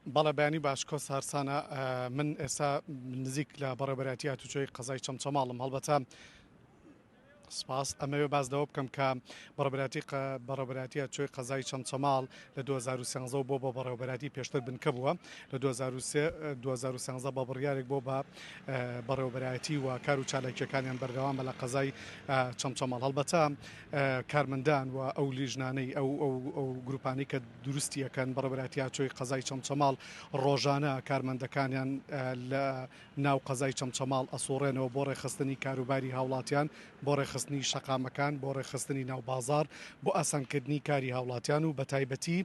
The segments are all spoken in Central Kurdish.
بەڵێ بەیانی باش کۆس هەرسانە من ئێستا نزیک لە بەڕێوەبەرەتی هاتوچۆی قەزای چەمچەماڵم هەڵبەتە سپاس ئەمەوێ باز دەوە بکەم کە بەڕێوەبەرەتیە چۆی قەزای چەمچەماڵ لە 2013 بۆ بە بەڕێوەبەرەتی پێشتر بنکە بووە لە 2013 بە بڕیارێک بۆ بە بەڕێوەبەرەتی و کار و چالاکیەکانیان بەردەوام بە لە قەزای چەمچەماڵ هەڵبەتە کارمەندان و ئەو لیژنانەی ئەو گروپانی کە دروستیەکەن بەڕێوەبەرەتیە چۆی قەزای چەمچەماڵ ڕۆژانە کارمەندەکانیان لە ناو قەزای چەمچەماڵ ئەسوڕێنەوە بۆ ڕێخستنی کاروباری هاوڵاتیان بۆ ڕێخستنی شەقامەکان بۆ ڕێخستنی ناو بازار بۆ ئاسانکردنی کاری هاوڵاتیان و بە تایبەتی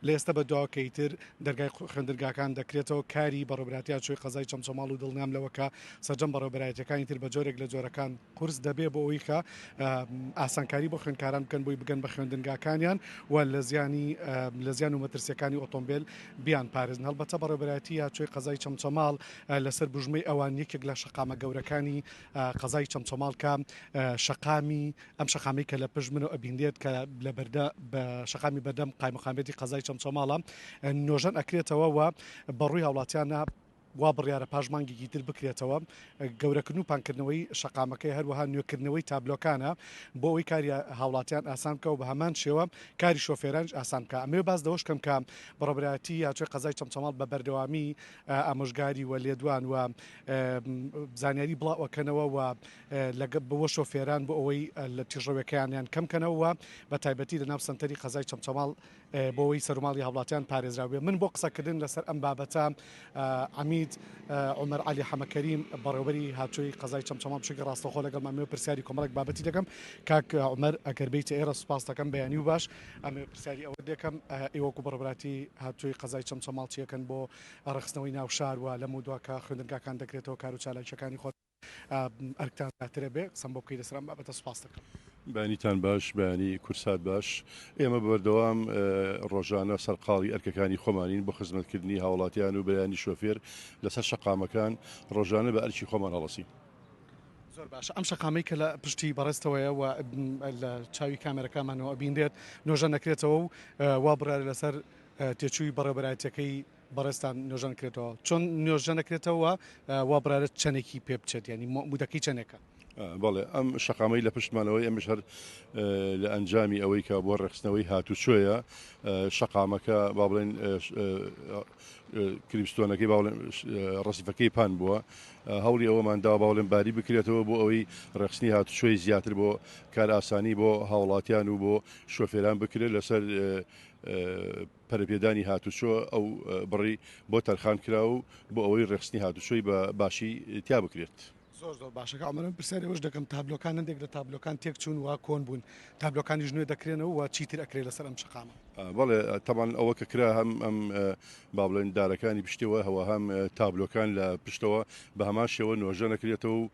لە ئێستا بە دواکەیتر دەرگای خوێندرگاکان دەکرێتەوە کاری بەڕێوەبەرەتیە چۆی قەزای چەمچەماڵ و دڵنیام لەوەکە سەرجەم بەڕێوەبەرەتیەکانی تر بە جۆرێک لە جۆرەکان قورس دەبێ بۆ ئەوەی کە ئاسانکاری بۆ خوێندکاران بکەن بۆی بگەن بە خوێندنگاکانیان و لە زیان و مەترسیەکانی ئۆتۆمبیل بیان پارێزن هەڵبەتە بەڕێوەبەرەتیە چۆی قەزای چەمچەماڵ لەسەر بژمەی ئەوان یەکێک لە شەقامە گەورەکانی قەزای چەمچەماڵ کە شەقامی ئەم شەقامی کە لە پشت منەوە ئەبینێت کە لە بەردە بە شەقامی بەردەم قایمەقامەتی قەزای چەمچەماڵە نۆژەن ئەکرێتەوە و بەڕووی هاوڵاتیانە وا بڕیارە پاشمانگێکی تر بکرێتەوە گەورەکردن و پانکردنەوەی شەقامەکەی هەروەها نوێکردنەوەی تابلۆکانە بۆ ئەوەی کاری هاوڵاتیان ئاسان بکە و بە هەمان شێوە کاری شۆفێرانش ئاسان بکە ئەمێ باز دەوەشکەم کە بەڕێوەبەرەتی یاچۆی قەزای چەمچەماڵ بە بەردەوامی ئامۆژگاری و لێدوان و زانیاری بڵاوەکەنەوە و بۆ شۆفێران بۆ ئەوەی لە تیژەوەکەیانیان کەمکەنەوە بە تایبەتی لە ناو سنتەری قەزای چەمچەماڵ بۆ ئەوەی سەرماڵی هاوڵاتیان پارێزراوێ من بۆ قسەکردن لەسەر ئەم بابەتە عمید عمر علی حەمەکەریم بەڕێوەبەری هاتووی قەزای چەمچەماڵ بشکە ڕاستەخۆ لەگەڵ ئەمێ پرسیاری کۆمەڵێک بابەتی دەکەم کاک عمر ئەگەر بیت ئێرە سوپاس دەکەم بەیانی و باش ئەمێ پرسیاری ئەوە دەکەم ئێوەکو بەڕێوەبەراتی هاتووی قەزای چەمچەماڵ چیەکەن بۆ ڕخستنەوەی ناو شار و لەم دووەکە خوێندنگاکان دەکرێتەوە کار و چالاکیەکانی خۆت ئەرکتان زیاترە بێ قسەم بۆ بکەی لەسەر ئەم بابەتە سوپاس دەکەم. بەیانیتان باش بەیانی کورسات باش ئێمە بەردەوام ڕۆژانە سەرقاڵی ئەرکەکانی خۆمانین بۆ خزمەتکردنی هاوڵاتیان و بەیانی شۆفێر لەسەر شەقامەکان ڕۆژانە بە ئەرکی خۆمان هەڵەسی. زۆر باش ئەم شەقامی کە لە پشتی بەڕێستەوەیە و لە چاوی کامێرەکانمانەوە بینرێت نۆژە نەکرێتەوە و وا بڕار لەسەر تێچووی بەڕێوەبەرەتیەکەی بەڕێستان نۆژە نەکرێتەوە چۆن نۆژە نەکرێتەوە وا بڕارێت چەندێکی پێ بچێت ینی مودەکەی چەندێکە. بەڵێ ئەم شەقامەی لە پشتمانەوەی ئەمش هەر لە ئەنجامی ئەوەی کە بۆ ڕێخستنەوەی هاتوچۆیە شەقامەکە با بڵێن کریپستۆنەکەی ڕسیفەکەی پان بووە هەوڵی ئەوەماندا باڵێن باری بکرێتەوە بۆ ئەوەی ڕێخستنی هاتوچۆی زیاتر بۆ کار ئاسانی بۆ هاوڵاتیان و بۆ شۆفێران بکرێت لەسەر پەرپێدانی هاتوچۆ ئەو بڕی بۆ تەرخان کرا و بۆ ئەوەی ڕێخستنی هاتوچۆی بە باشی تیا بکرێت. زۆر باشەکە ئەمەم پرسیارەوەش دەکەم تابلۆکان هەندێک لە تابلۆکان تێک چوون و کۆن بوون تابلۆکانی ژنوێ دەکرێنەوە و چیتر ئەکرێت لەسەر ئەم شەقامە. بەڵێ تەمان ئەوە کە کرا هەم ئەم با بڵێن دارەکانی پشتەوە هەوە هەم تابلۆکان لە پشتەوە بە هەمان شێوە نۆژە نەکرێتەوە و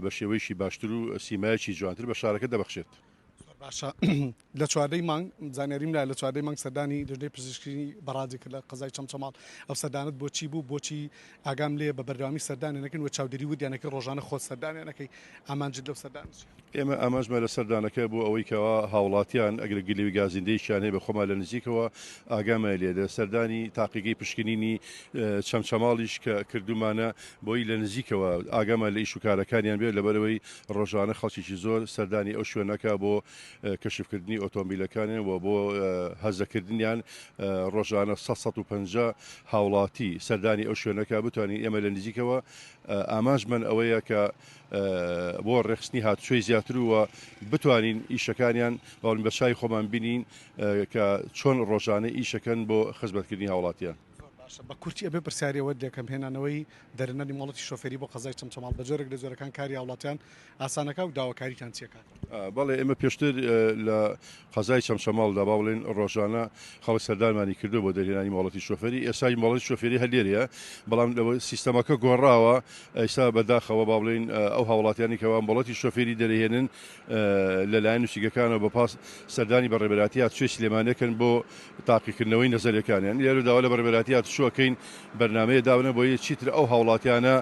بە شێوەیەکی باشتر و سیمایەکی جوانتر بە شارەکە دەبەخشێت. باشە لە چواردەی مانگ زانیاریم لە چواردەی مانگ سەردانی دژدەی پزیشکی بەڕادی کرد لە قەزای چەمچەماڵ ئەو سەردانت بۆچی بوو بۆچی ئاگام لێ بە بەردەوامی سەردانێنەکەن و چاودێری ودیانەکە ڕۆژانە خۆت سەردانێنەکەی ئامانجد لەو سەردان ئێمە ئاماژمە لە سەردانەکە بۆ ئەوەی کەەوە هاوڵاتیان ئەگەر گلێوی گازیندەیشیانەیە بە خۆمان لە نزیکەوە ئاگامە لێ لە سەردانی تاقیگەی پشکنینی چەمچەماڵیش کە کردومانە بۆی لە نزیکەوە ئاگامە لە ئیش و کارەکانیان بێت لەبەرەوەی ڕۆژانە خەڵکیی زۆر سەردانی ئەو شوێنەکە بۆ کەشفکردنی ئۆتۆمبیلەکانیان و بۆ هەزەکردنیان ڕۆژانە 150 هاوڵاتی سەردانی ئەو شوێنەکە بتوانین ئێمە لە نزیکەوە ئاماژمن ئەوەیە کە بۆ ڕێخستنی هاتوچۆی زیاتر وە بتوانین ئیشەکانیان باڵین بەشای خۆمان بینین کە چۆن ڕۆژانە ئیشەکەن بۆ خزمەتکردنی هاوڵاتیان. بە کورتی ئەبێ پرسیارەوە دەکەم هێنانەوەی دەرنەری مۆڵەتی شۆفێری بۆ قەزای چەمچەماڵ بە جۆرێک لە جۆرەکان کاری هاوڵاتیان ئاسانەکە و داواکاریتان چیەکە. بەڵێ ئێمە پێشتر لە قەزای چەمچەماڵدا با بڵێن ڕۆژانە خەڵک سەردانمانی کردو بۆ دەرهێنانی مۆڵەتی شۆفێری ئێسای مۆڵەتی شۆفێری هەلێریە بەڵام لەوە سیستەمەکە گۆڕاوە ئێستا بەداخەوە با بڵێن ئەو هاوڵاتیانی کەوا مۆڵەتی شۆفێری دەرهێنن لەلایەن نووسیگەکانەوە بەپاس سەردانی بەڕێبەراتیات سوێ سلێمانەکەن بۆ تاقیکردنەوەی نەزەرەکانیان لێرەداوا لە بەڕێبەراتیات هاتوچۆکەین بەرنمەیە داونە بۆیە چیتر ئەو هاوڵاتیانە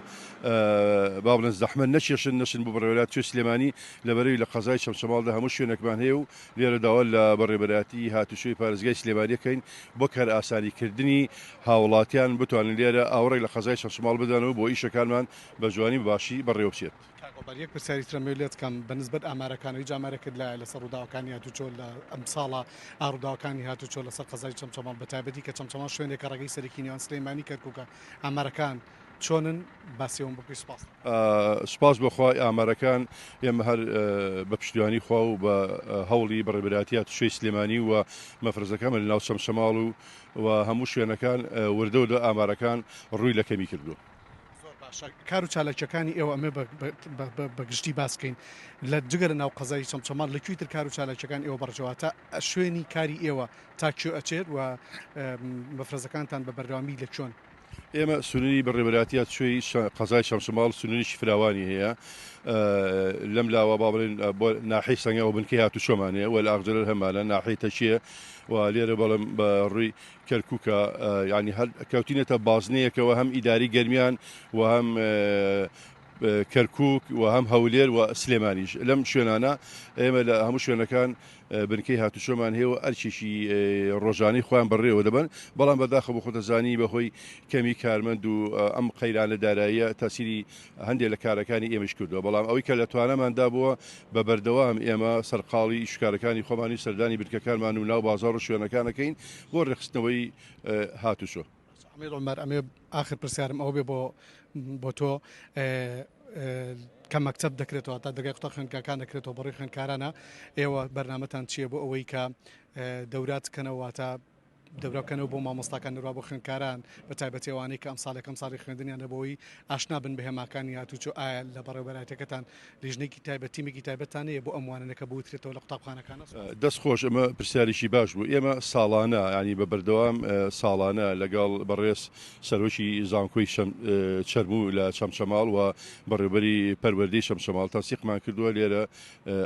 با بڵێن زەحمە نەچێشن بۆ بەڕێوەبەرەتی توێ سلێمانی لەبەرەوەی لە قەزای چەمچەماڵدا هەموو شوێنێکمان هەیە و لێرە داوا لە بەڕێوەبەرەتی هاتوچۆی پارێزگای سلێمانیەکەین بۆ کار ئاسانیکردنی هاوڵاتیان بتوانن لێرە ئاوڕێک لە قەزای چەمچەماڵ بدەنەوە بۆ ئیشەکانمان بە جوانی باشی بەڕێوە بچێت. یەک پرسیاری ترەمەوێت کەم بەنسبەت ئامارەکانەوەی جامارەکرد لەسەر ڕووداوەکانی هاتوچۆ لە ئەم ساڵە ئاڕووداوەکانی هاتوچۆ لەسەر قەزای چەمچەماڵ بەتایبەتی کە چەمچەماڵ شوێنێکە ڕێگەی سەرەکی نێوان سلێمانی کەرکووکە ئامارەکان چۆنن باسیەوەم بکوی سپاس. سپاس بۆخوای ئامارەکان ئێمە هەر بە پشتیوانی خوا و بە هەوڵی بەڕێوەبەرەتی هاتوچۆی سلێمانی و مەفرەزەکەمە لە ناو چەمچەماڵ و هەموو شوێنەکان وردە و لە ئامارەکان ڕووی لە کەمی کردووە. کار و چالاکیەکانی ئێوە ئەمە بەگشتی باسکەین لە جگەرە ناو قەزای چەمچەماڵ لەکوێتر کار و چالاکیەکان ئێوە بەڕژەواتە شوێنی کاری ئێوە تاکوێ ئەچێت و مەفرەزەکانتان بە بەردەوامی لە چۆن. ئێمە سنووری بەڕێوەبەرەتی هاتوچۆی قەزای شەمشەماڵ سنووریشی فراوانی هەیە لەم لاوە با بڵێن بۆ ناحەی سەنگەوە بنکەی هاتوچۆمانەیە وە لە ئاغجلەر هەمانە ناحەی تەچیە و لێرە بەڵێم بە ڕووی کەرکووکە ینی هەر کەوتینێتە بازنەیەکەوە هەم ئیداری گەرمیان و هەم کەرکووک و هەم هەولێر و سلێمانیش لەم شوێنانە ئێمە لە هەموو شوێنەکان بنکەی هاتوچۆمان هەیە و ئەرچێکی ڕۆژانەی خۆیان بەڕێوە دەبن بەڵام بەداخە بۆ خۆتەزانی بەهۆی کەمی کارمەند و ئەم قەیرانە داراییە تاسیری هەندێک لە کارەکانی ئێمەش کردووە بەڵام ئەوەی کە لە توانەماندا بووە بە بەردەوام ئێمە سەرقاڵی ئیشکارەکانی خۆمانی سەردانی بنکەکانمان و ناو بازاڕ و شوێنەکانەکەین بۆ ڕێخستنەوەی هاتوچۆ. ئەمێ آخر پرسیارم ئەو بێ بۆ تۆ کە مەکتەب دەکرێتەوە تا دەگای قوتە خوێندکارەکان دەکرێتەوە بەڕێی خوێندکارانە ئێوە بەرنامەتان چییە بۆ ئەوەی کە دەورات بکەنەوە تا دەوراکەنەوە بۆ مامۆستاکان نەڕوا بۆ خوێندکاران بە تایبەتێوانەی کە ئەم ساڵێکم ساڵی خوێندنیان لەبەوەی ئاشنا بن بە هێماکانی هاتوچۆ ئایا لە بەڕێوەبەرەتەکەتان لیژنێکی تایبەتیمێکی تایبەتان هەیە بۆ ئەموانەکە بوترێتەوە لە قوتابخانەکانە. دەست خۆش ئەمە پرسیارێکی باش بوو ئێمە ساڵانە ینی بە بەردەوام ساڵانە لەگەڵ بەڕێز سەرۆکی زانکۆی چەرموو لە چەمچەماڵ و بەڕێوەبەری پەروەردەی شەمشەماڵ تەنسیقمان کردووە لێرە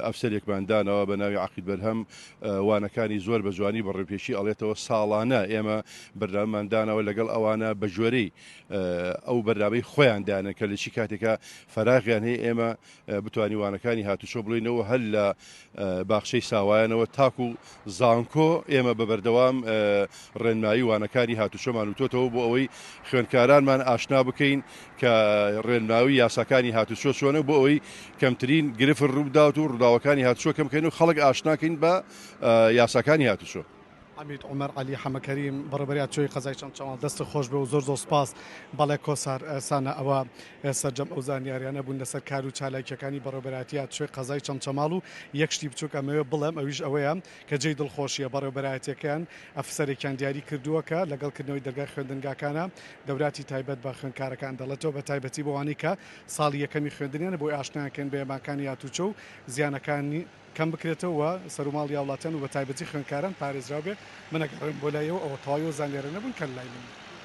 ئەفسەرێکمان دانەوە بە ناوی عەقید بەرهەم وانەکانی زۆر بە جوانی بەڕێوەپێشی ئەڵێتەوە ساڵانە ئێمە بەرنامەمان دانەوە لەگەڵ ئەوانە بە ژوێرەی ئەو بەرنامەی خۆیان دانن کە لە چی کاتێکە فەراغیان هەیە ئێمە بتوانی وانەکانی هاتوچۆ بڵێنەوە هەر لە باخشەی ساوایانەوە تاکو و زانکۆ ئێمە بە بەردەوام ڕێنمایی وانەکانی هاتوچۆمان وتۆتەوە بۆ ئەوەی خوێندکارانمان ئاشنا بکەین کە ڕێنماوی یاساکانی هاتوچۆ چۆنە بۆ ئەوەی کەمترین گرفت ڕووداوت و ڕووداوەکانی هاتوچۆ کەم بکەین و خەڵک ئاشناکەین بە یاساکانی هاتوچۆ. حمید عمر علی حەمەکەریم بەڕێوەبەری هاتوچۆی قەزای چەمچەماڵ دەست خۆش بێ و زۆر سپاس بەڵێ کۆسار سانە ئەوە سەرجەم ئەو زانیاریانە بوون لەسەر کار و چالاکیەکانی بەڕێوەبەری هاتوچۆی قەزای چەمچەماڵ و یەک شتی بچووک ئەمەوێ بڵێم ئەویش ئەوەیە کە جێی دڵخۆشیە بەڕێوەبەرایەتیەکان ئەفسەرێکیان دیاری کردووەکە لەگەڵکردنەوەی دەرگای خوێندنگاکانە دەوراتی تایبەت بە خوێندکارەکان دەڵێتەوە بە تایبەتی بۆوانی کە ساڵی یەکەمی خوێندنیانە بۆی ئاشناکەن بە هێماکانی هاتوچۆ و زیانەکانی کەم بکرێتەوە سەرماڵی هاوڵاتیان و بە تایبەتی خوێندکاران پارێزراو بێ منەگەڕێن بۆ لایەوە ئەوە تەواوی و زانیارە نەبوون کە لای من.